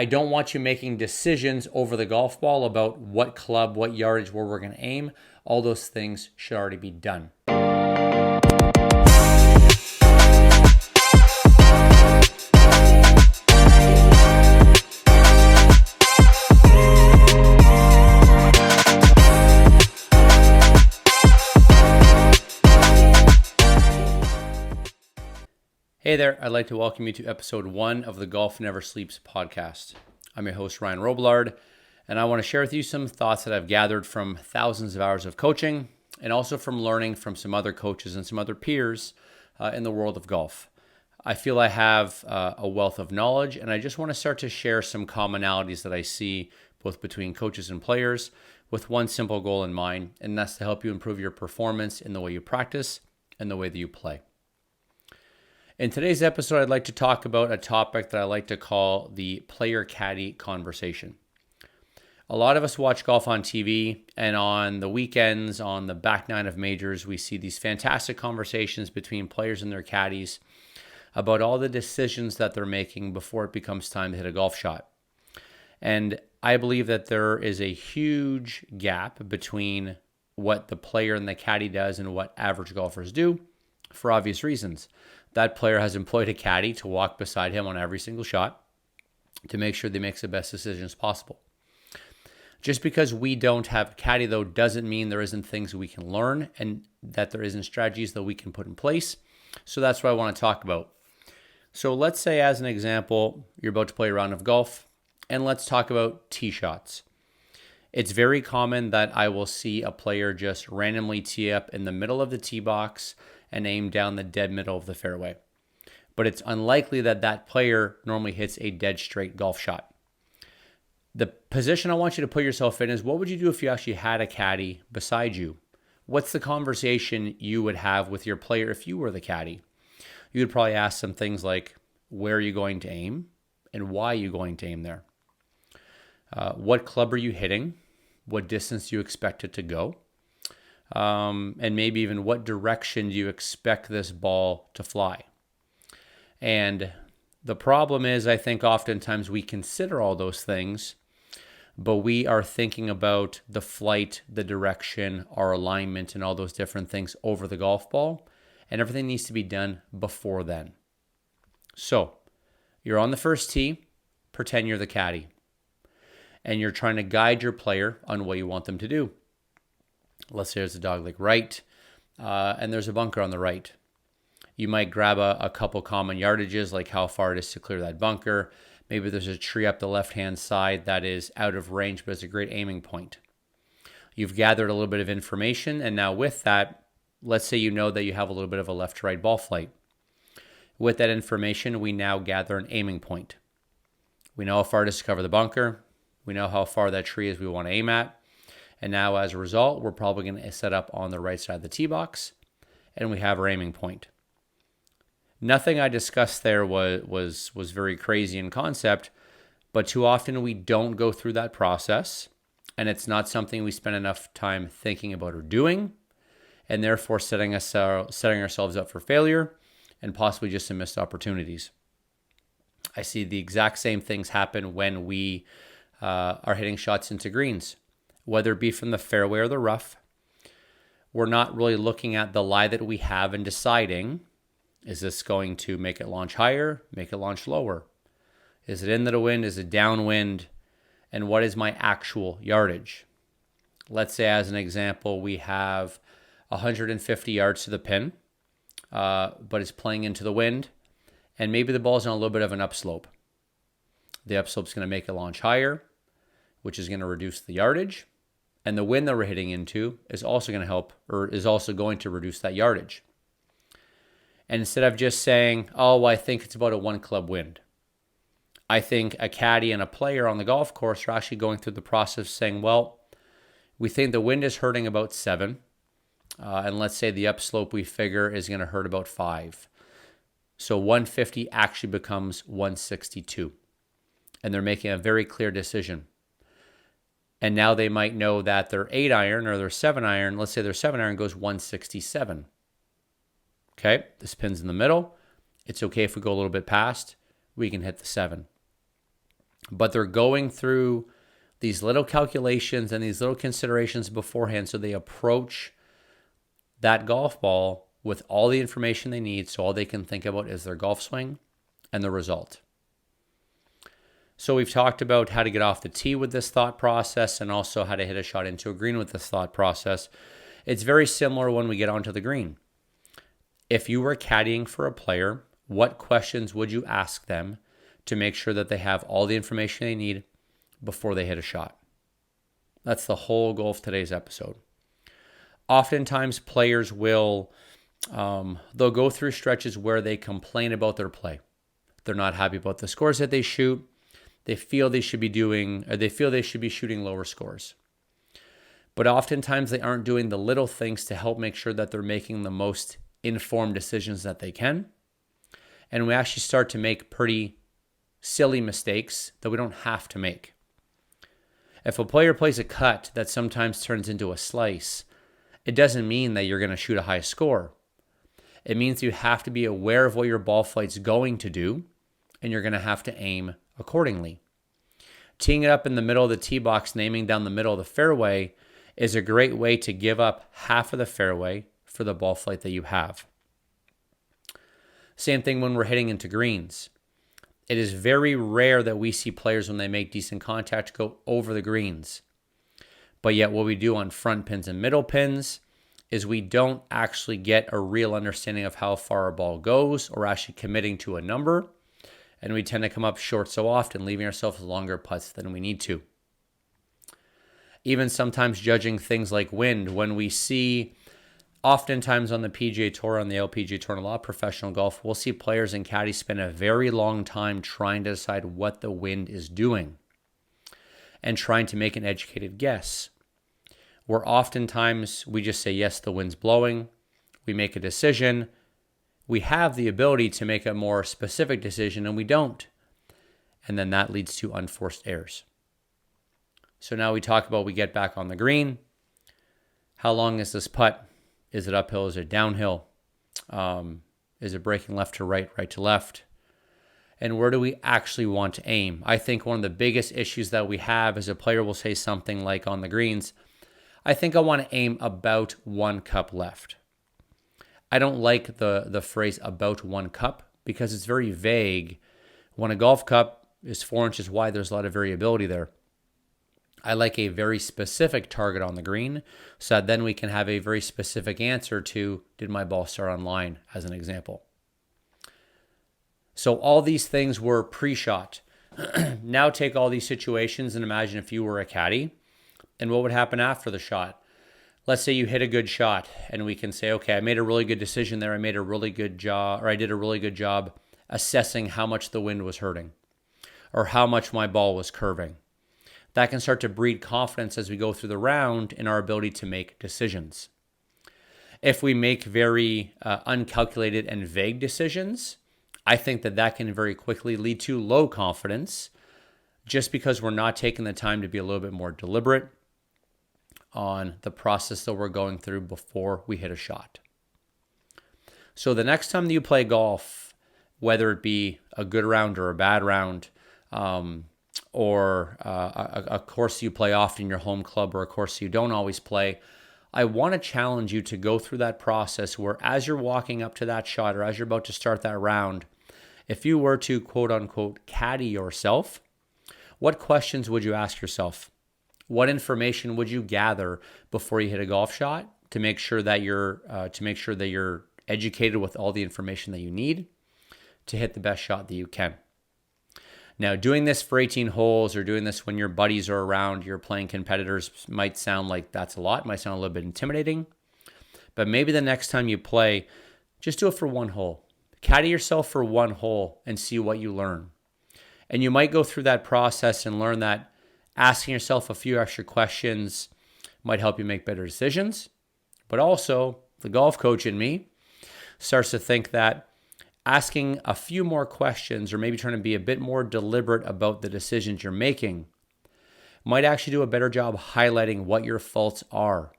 I don't want you making decisions over the golf ball about what club, what yardage, where we're going to aim. All those things should already be done. Hey there, I'd like to welcome you to episode 1 of the Golf Never Sleeps podcast. I'm your host, Ryan Robillard, and I want to share with you some thoughts that I've gathered from thousands of hours of coaching and also from learning from some other coaches and some other peers in the world of golf. I feel I have a wealth of knowledge, and I just want to start to share some commonalities that I see both between coaches and players with one simple goal in mind, and that's to help you improve your performance in the way you practice and the way that you play. In today's episode, I'd like to talk about a topic that I like to call the player-caddy conversation. A lot of us watch golf on TV, and on the weekends, on the back nine of majors, we see these fantastic conversations between players and their caddies about all the decisions that they're making before it becomes time to hit a golf shot. And I believe that there is a huge gap between what the player and the caddy does and what average golfers do for obvious reasons. That player has employed a caddy to walk beside him on every single shot to make sure they make the best decisions possible. Just because we don't have a caddy, though, doesn't mean there isn't things we can learn and that there isn't strategies that we can put in place. So that's what I want to talk about. So let's say, as an example, you're about to play a round of golf, and let's talk about tee shots. It's very common that I will see a player just randomly tee up in the middle of the tee box and aim down the dead middle of the fairway. But it's unlikely that that player normally hits a dead straight golf shot. The position I want you to put yourself in is, what would you do if you actually had a caddy beside you? What's the conversation you would have with your player if you were the caddy? You would probably ask some things like, where are you going to aim? And why are you going to aim there? What club are you hitting? What distance do you expect it to go? And maybe even what direction do you expect this ball to fly? And the problem is, I think oftentimes we consider all those things, but we are thinking about the flight, the direction, our alignment, and all those different things over the golf ball, and everything needs to be done before then. So you're on the first tee, pretend you're the caddy, and you're trying to guide your player on what you want them to do. Let's say there's a dogleg right, and there's a bunker on the right. You might grab a couple common yardages, like how far it is to clear that bunker. Maybe there's a tree up the left-hand side that is out of range, but it's a great aiming point. You've gathered a little bit of information, and now with that, let's say you know that you have a little bit of a left-to-right ball flight. With that information, we now gather an aiming point. We know how far it is to cover the bunker. We know how far that tree is we want to aim at. And now, as a result, we're probably going to set up on the right side of the tee box, and we have our aiming point. Nothing I discussed there was very crazy in concept, but too often we don't go through that process, and it's not something we spend enough time thinking about or doing, and therefore setting ourselves up for failure and possibly just some missed opportunities. I see the exact same things happen when we are hitting shots into greens. Whether it be from the fairway or the rough, we're not really looking at the lie that we have and deciding, is this going to make it launch higher, make it launch lower? Is it into the wind? Is it downwind? And what is my actual yardage? Let's say, as an example, we have 150 yards to the pin, but it's playing into the wind, and maybe the ball's on a little bit of an upslope. The upslope's going to make it launch higher, which is going to reduce the yardage. And the wind that we're hitting into is also going to help, or is also going to reduce that yardage. And instead of just saying, oh, well, I think it's about a one club wind, I think a caddy and a player on the golf course are actually going through the process saying, well, we think the wind is hurting about 7. And let's say the upslope we figure is going to hurt about 5. So 150 actually becomes 162. And they're making a very clear decision. And now they might know that their 8 iron or their 7 iron, let's say their 7 iron goes 167. Okay, this pin's in the middle. It's okay if we go a little bit past. We can hit the 7. but they're going through these little calculations and these little considerations beforehand, so they approach that golf ball with all the information they need, so all they can think about is their golf swing and the result. So we've talked about how to get off the tee with this thought process and also how to hit a shot into a green with this thought process. It's very similar when we get onto the green. If you were caddying for a player, what questions would you ask them to make sure that they have all the information they need before they hit a shot? That's the whole goal of today's episode. Oftentimes players will, they'll go through stretches where they complain about their play. They're not happy about the scores that they shoot. They feel they should be shooting lower scores. But oftentimes they aren't doing the little things to help make sure that they're making the most informed decisions that they can. And we actually start to make pretty silly mistakes that we don't have to make. If a player plays a cut that sometimes turns into a slice, it doesn't mean that you're going to shoot a high score. It means you have to be aware of what your ball flight's going to do, and you're going to have to aim accordingly. Teeing it up in the middle of the tee box and aiming down the middle of the fairway is a great way to give up half of the fairway for the ball flight that you have. Same thing when we're hitting into greens. It is very rare that we see players when they make decent contact go over the greens. But yet what we do on front pins and middle pins is we don't actually get a real understanding of how far a ball goes or actually committing to a number. And we tend to come up short so often, leaving ourselves longer putts than we need to. Even sometimes judging things like wind, when we see, oftentimes on the PGA Tour, on the LPGA Tour, and a lot of professional golf, we'll see players and caddies spend a very long time trying to decide what the wind is doing and trying to make an educated guess. Where oftentimes we just say, yes, the wind's blowing. We make a decision. We have the ability to make a more specific decision, and we don't. And then that leads to unforced errors. So now we talk about we get back on the green. How long is this putt? Is it uphill? Is it downhill? Is it breaking left to right, right to left? And where do we actually want to aim? I think one of the biggest issues that we have is a player will say something like on the greens, I think I want to aim about 1 cup left. I don't like the phrase about 1 cup because it's very vague. When a golf cup is 4 inches wide, there's a lot of variability there. I like a very specific target on the green so that then we can have a very specific answer to, did my ball start on line, as an example. So all these things were pre-shot. Now take all these situations and imagine if you were a caddy and what would happen after the shot. Let's say you hit a good shot and we can say, okay, I made a really good decision there. I did a really good job assessing how much the wind was hurting or how much my ball was curving. That can start to breed confidence as we go through the round in our ability to make decisions. If we make very uncalculated and vague decisions, I think that can very quickly lead to low confidence just because we're not taking the time to be a little bit more deliberate on the process that we're going through before we hit a shot. So the next time that you play golf, whether it be a good round or a bad round, or a course you play often in your home club or a course you don't always play, I want to challenge you to go through that process where as you're walking up to that shot or as you're about to start that round, if you were to quote unquote caddy yourself, what questions would you ask yourself? What information would you gather before you hit a golf shot to make sure that you're educated with all the information that you need to hit the best shot that you can? Now, doing this for 18 holes or doing this when your buddies are around, you're playing competitors, might sound like that's a lot, might sound a little bit intimidating. But maybe the next time you play, just do it for 1 hole. Caddy yourself for 1 hole and see what you learn. And you might go through that process and learn that asking yourself a few extra questions might help you make better decisions. But also, the golf coach in me starts to think that asking a few more questions or maybe trying to be a bit more deliberate about the decisions you're making might actually do a better job highlighting what your faults are.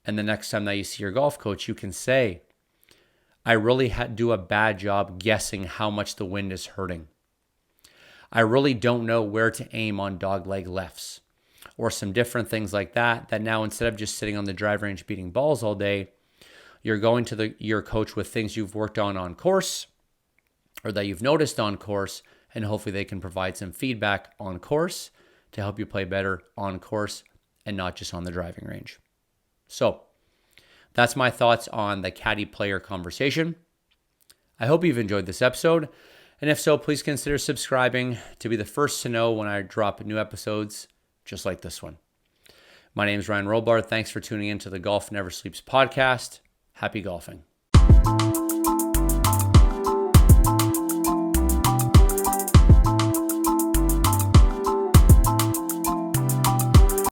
And the next time that you see your golf coach, you can say, I really do a bad job guessing how much the wind is hurting. I really don't know where to aim on dogleg lefts or some different things like that, that now instead of just sitting on the drive range beating balls all day, you're going to your coach with things you've worked on course or that you've noticed on course, and hopefully they can provide some feedback on course to help you play better on course and not just on the driving range. So that's my thoughts on the caddy player conversation. I hope you've enjoyed this episode. And if so, please consider subscribing to be the first to know when I drop new episodes just like this one. My name is Ryan Robillard. Thanks for tuning in to the Golf Never Sleeps podcast. Happy golfing.